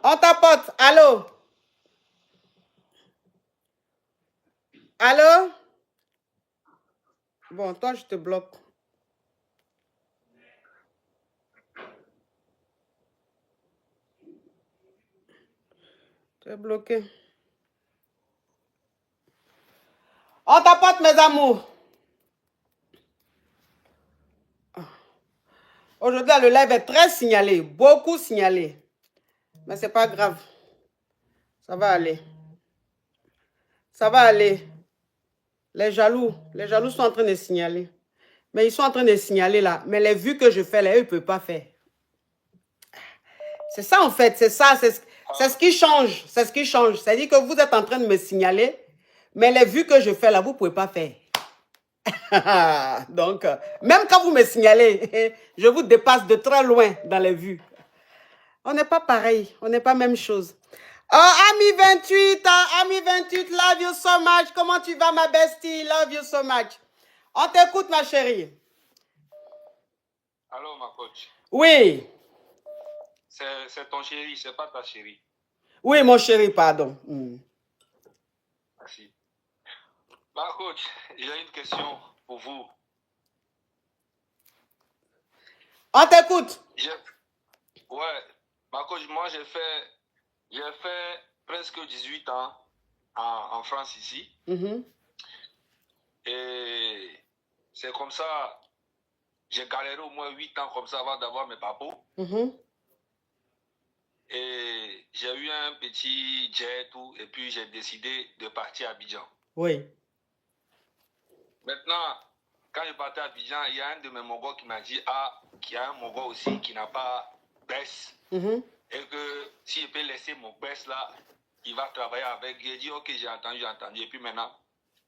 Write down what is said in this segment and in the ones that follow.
On tapote. Allô? Allô? Bon, toi, je te bloque. Tu es bloqué. On tapote, mes amours. Aujourd'hui, le live est très signalé. Beaucoup signalé. Mais c'est pas grave. Ça va aller. Ça va aller. Les jaloux sont en train de signaler. Mais ils sont en train de signaler là. Mais les vues que je fais là, eux, ils ne peuvent pas faire. C'est ça en fait, c'est ça, c'est ce qui change. C'est ce qui change. C'est-à-dire que vous êtes en train de me signaler, mais les vues que je fais là, vous ne pouvez pas faire. Donc, même quand vous me signalez, je vous dépasse de très loin dans les vues. On n'est pas pareil, on n'est pas même chose. Oh, Ami 28, Ami 28, love you so much. Comment tu vas, ma bestie? Love you so much. On t'écoute, ma chérie. Allô, ma coach. Oui. C'est ton chéri, c'est pas ta chérie. Oui, mon chéri, pardon. Merci. Ma coach, j'ai une question pour vous. On t'écoute. Ouais, ma coach, moi j'ai fait presque 18 ans en France ici. Et c'est comme ça, j'ai galéré au moins 8 ans comme ça avant d'avoir mes papos. Et j'ai eu un petit jet tout, et puis j'ai décidé de partir à Abidjan. Oui. Maintenant, quand je partais à Abidjan, il y a un de mes Mongols qui m'a dit qu'il y a un Mongol aussi qui n'a pas baisse. Et que si je peux laisser mon baisse là, il va travailler avec. J'ai dit, ok, j'ai entendu. Et puis maintenant,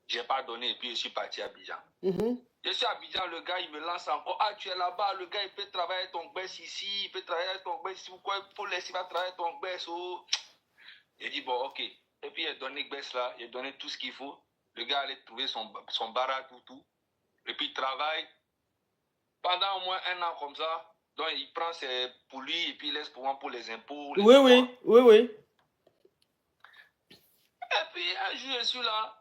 je n'ai pas donné et puis je suis parti à Abidjan. Je suis à Abidjan, le gars, il me lance encore. Ah, tu es là-bas, le gars, il peut travailler ton baisse ici, il peut travailler ton baisse ici. Pourquoi il faut laisser travailler ton baisse? Oh. J'ai dit, bon, ok. Et puis, il a donné le baisse là, il a donné tout ce qu'il faut. Le gars allait trouver son baraque, tout. Et puis, il travaille pendant au moins 1 an comme ça. Donc, il prend ses pour lui et puis il laisse pour moi pour les impôts. Oui. Et puis, un jour, je suis là.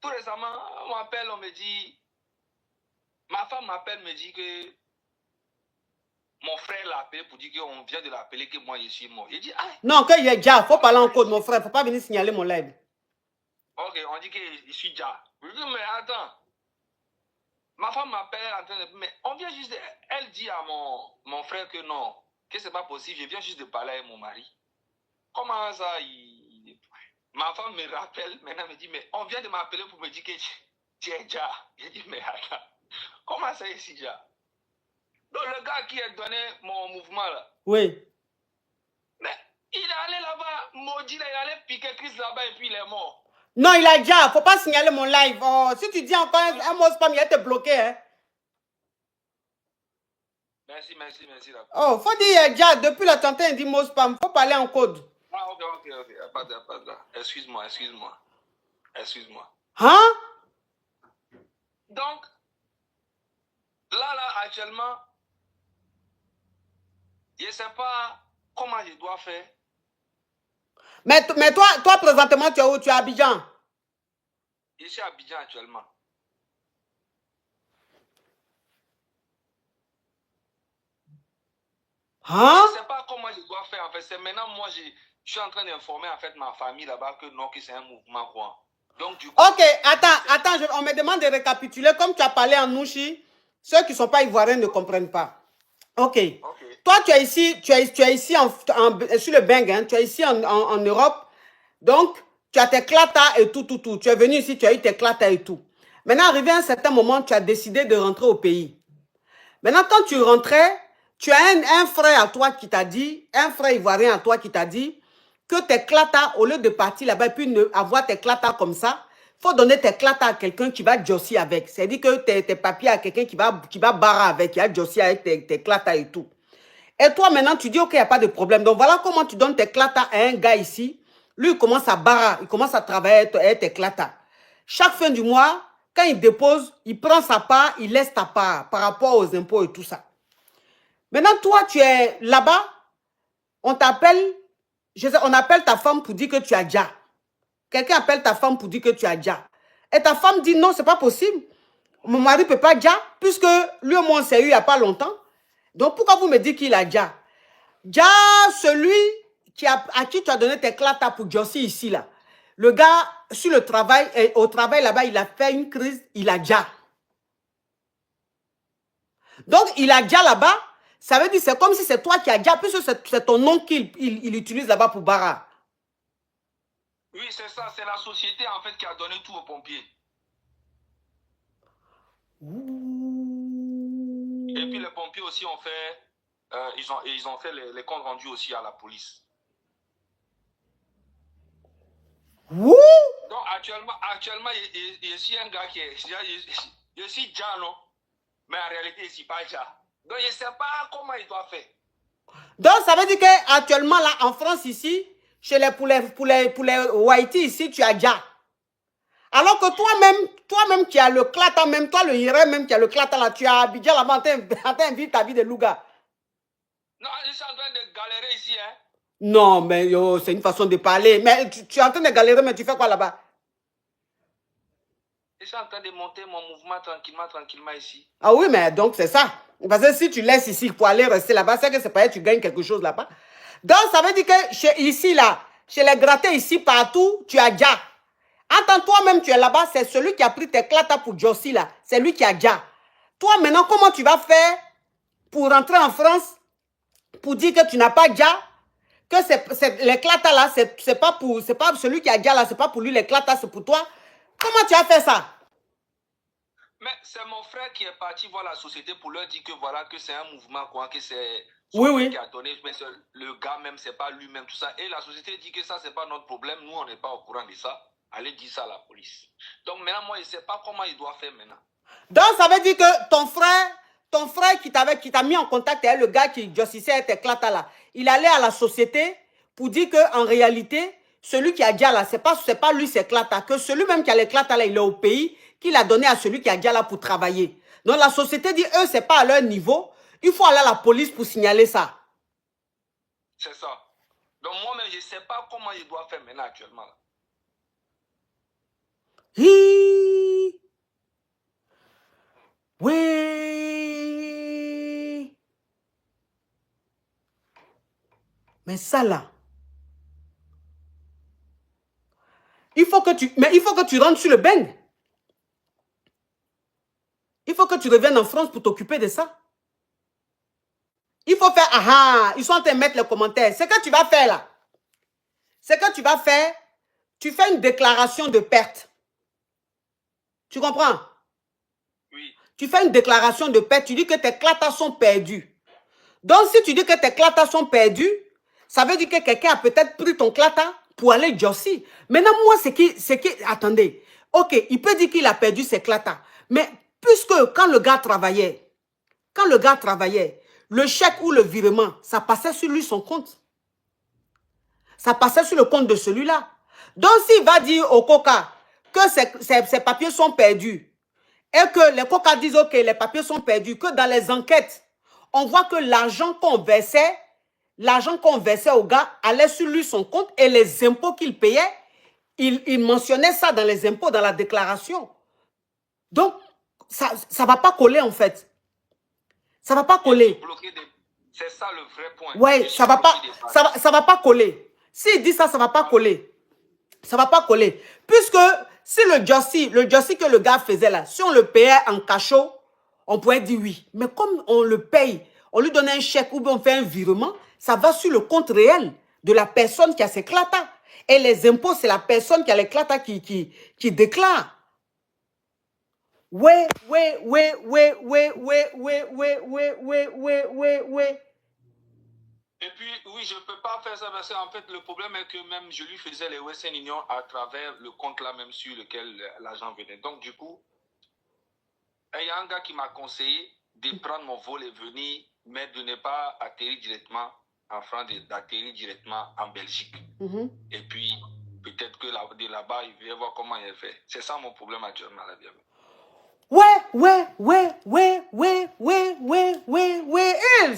Tout récemment, on m'appelle, on me dit... Ma femme m'appelle, me dit que mon frère l'a appelé pour dire qu'on vient de l'appeler, que moi, je suis mort. Il dit, ah... Non, qu'il y a déjà, il faut parler en code, mon frère. Il ne faut pas venir signaler mon live. Ok, on dit que je suis déjà. Je dis, mais attends. Ma femme m'appelle en train de... Mais on vient juste... Elle dit à mon frère que non, que c'est pas possible. Je viens juste de parler avec mon mari. Comment ça, Ma femme me rappelle, maintenant me dit, mais on vient de m'appeler pour me dire que tu es déjà. Je dis, mais attends, comment ça ici déjà? Donc le gars qui a donné mon mouvement là. Oui. Mais il est allé là-bas, maudit là, il est allé piquer Chris là-bas et puis il est mort. Non, il a déjà, faut pas signaler mon live. Oh, si tu dis encore un mot spam, il va te bloquer. Hein. Merci. Oh, faut dire déjà, depuis la tantine, il dit mot spam, faut parler en code. Ah, ok. Pas de. Excuse-moi. Hein? Donc, là, actuellement, je ne sais pas comment je dois faire. Mais toi, présentement, tu es où? Tu es à Abidjan? Je suis à Abidjan actuellement. Hein? Je ne sais pas comment je dois faire. En fait, c'est maintenant, moi, je suis en train d'informer en fait ma famille là-bas que non, que c'est un mouvement quoi. Donc, du coup... Ok, attends, on me demande de récapituler. Comme tu as parlé en Nouchi, ceux qui ne sont pas ivoiriens ne comprennent pas. Ok. Toi, tu es ici, sur le Beng, hein, tu es ici en Europe. Donc, tu as tes clatas et tout. Tu es venu ici, tu as eu tes clatas et tout. Maintenant, arrivé à un certain moment, tu as décidé de rentrer au pays. Maintenant, quand tu rentrais, tu as un frère à toi qui t'a dit, un frère ivoirien à toi qui t'a dit que tes clatas, au lieu de partir là-bas et puis avoir tes clatas comme ça, il faut donner tes clatas à quelqu'un qui va josser avec. C'est-à-dire que tes papiers à quelqu'un qui va barrer avec, qui va josser avec tes clatas et tout. Et toi, maintenant, tu dis, ok, il n'y a pas de problème. Donc, voilà comment tu donnes tes clatas à un gars ici. Lui, il commence à barrer, il commence à travailler avec tes clatas. Chaque fin du mois, quand il dépose, il prend sa part, il laisse ta part par rapport aux impôts et tout ça. Maintenant, toi, tu es là-bas. On t'appelle, on appelle ta femme pour dire que tu as déjà. Quelqu'un appelle ta femme pour dire que tu as déjà. Et ta femme dit non, c'est pas possible. Mon mari ne peut pas déjà, puisque lui et moi on s'est eu il n'y a pas longtemps. Donc pourquoi vous me dites qu'il a déjà? Déjà, celui à qui tu as donné tes clatas pour Jossi ici, là. Le gars, sur le travail, au travail là-bas, il a fait une crise, il a déjà. Donc, il a déjà là-bas, ça veut dire c'est comme si c'est toi qui as déjà, puisque c'est ton nom qu'il utilise là-bas pour Bara. Oui, c'est ça, c'est la société en fait qui a donné tout aux pompiers. Ouh. Et puis les pompiers aussi ont fait, ils ont fait les comptes rendus aussi à la police. Ouh. Donc actuellement, il y a ici un gars qui est, il y a ici Dja, non? Mais en réalité, ici pas Dja. Donc je ne sais pas comment il doit faire. Donc ça veut dire qu'actuellement là, en France ici, pour les Whitey ici, tu as Dja. Alors que toi-même qui as le clata, même toi le Yéré, même qui a le clata là, tu as Abidjan là-bas, en vie ta vie de Louga. Non, ils sont en train de galérer ici, hein. Non, mais c'est une façon de parler. Mais tu es en train de galérer, mais tu fais quoi là-bas? Je suis en train de monter mon mouvement tranquillement ici. Ah oui, mais donc c'est ça. Parce que si tu laisses ici pour aller rester là-bas, c'est que c'est pas que tu gagnes quelque chose là-bas. Donc ça veut dire que ici là, chez les grattés ici, partout, tu as déjà. Attends, toi-même, tu es là-bas, c'est celui qui a pris tes clatas pour Jossi là. C'est lui qui a déjà. Toi, maintenant, comment tu vas faire pour rentrer en France pour dire que tu n'as pas déjà? Que les clatas là, c'est pas celui qui a déjà là, c'est pas pour lui les clatas, c'est pour toi. Comment tu as fait ça? Mais c'est mon frère qui est parti voir la société pour leur dire que voilà, que c'est un mouvement, quoi, que c'est oui. qui a donné, mais le gars même, c'est pas lui-même, tout ça. Et la société dit que ça, c'est pas notre problème, nous, on n'est pas au courant de ça. Allez dire ça à la police. Donc maintenant, moi, je ne sais pas comment il doit faire maintenant. Donc ça veut dire que ton frère qui t'a mis en contact avec le gars qui justifiait tes clatas là, il allait à la société pour dire qu'en réalité, celui qui a déjà là, c'est pas lui ses clatas, que celui même qui a les clatas là, il est au pays, qu'il a donné à celui qui a déjà là pour travailler. Donc la société dit, eux, c'est pas à leur niveau, il faut aller à la police pour signaler ça. C'est ça. Donc moi-même, je ne sais pas comment il doit faire maintenant actuellement. Là. Oui. Mais ça là, il faut que tu rentres sur le bang. Il faut que tu reviennes en France pour t'occuper de ça. Il faut faire, ils sont en train de mettre les commentaires. Ce que tu vas faire là, tu fais une déclaration de perte. Tu comprends? Oui. Tu fais une déclaration de perte, tu dis que tes clatas sont perdus. Donc si tu dis que tes clatas sont perdus, ça veut dire que quelqu'un a peut-être pris ton clata pour aller Jossi. Maintenant, moi, attendez. Ok, il peut dire qu'il a perdu ses clatas. Mais puisque quand le gars travaillait, le chèque ou le virement, ça passait sur lui son compte. Ça passait sur le compte de celui-là. Donc, s'il va dire au Coca que ses papiers sont perdus et que les Coca disent, ok, les papiers sont perdus, que dans les enquêtes, on voit que l'argent qu'on versait au gars allait sur lui son compte et les impôts qu'il payait, il mentionnait ça dans les impôts, dans la déclaration. Donc, ça ne va pas coller en fait. Ça ne va pas coller. C'est ça le vrai point. Oui, ça va pas coller. S'il dit ça, ça ne va pas coller. Ça ne va pas coller. Puisque si le Jossi que le gars faisait là, si on le payait en cachot, on pourrait dire oui. Mais comme on le paye, on lui donne un chèque ou bien on fait un virement, ça va sur le compte réel de la personne qui a ses clatas. Et les impôts, c'est la personne qui a les clatas qui déclare. Ouais. Et puis, oui, je ne peux pas faire ça parce qu'en fait, le problème est que même je lui faisais les Western Union à travers le compte là même sur lequel l'argent venait. Donc, du coup, il y a un gars qui m'a conseillé de prendre mon vol et venir, mais de ne pas atterrir directement en France, d'atterrir directement en Belgique. Et puis, peut-être que de là-bas, il veut voir comment il fait. C'est ça mon problème actuellement, là, bien.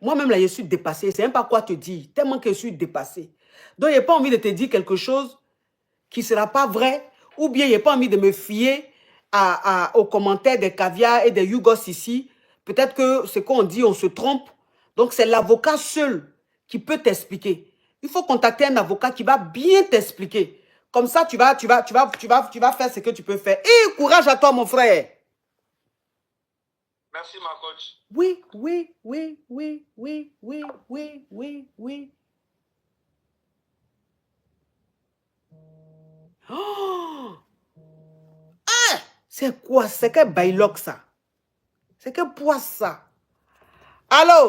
moi-même, là, je suis dépassée. C'est même pas quoi te dire. Tellement que je suis dépassée. Donc, je n'ai pas envie de te dire quelque chose qui ne sera pas vrai. Ou bien, je n'ai pas envie de me fier aux commentaires des caviars et des Yougos ici. Peut-être que ce qu'on dit, on se trompe. Donc, c'est l'avocat seul qui peut t'expliquer. Il faut contacter un avocat qui va bien t'expliquer. Comme ça, tu vas faire ce que tu peux faire. Et courage à toi, mon frère. Merci, ma coach. Oui. Oh! Ah! C'est quoi? C'est que bailok ça? C'est que poisse ça? Allô?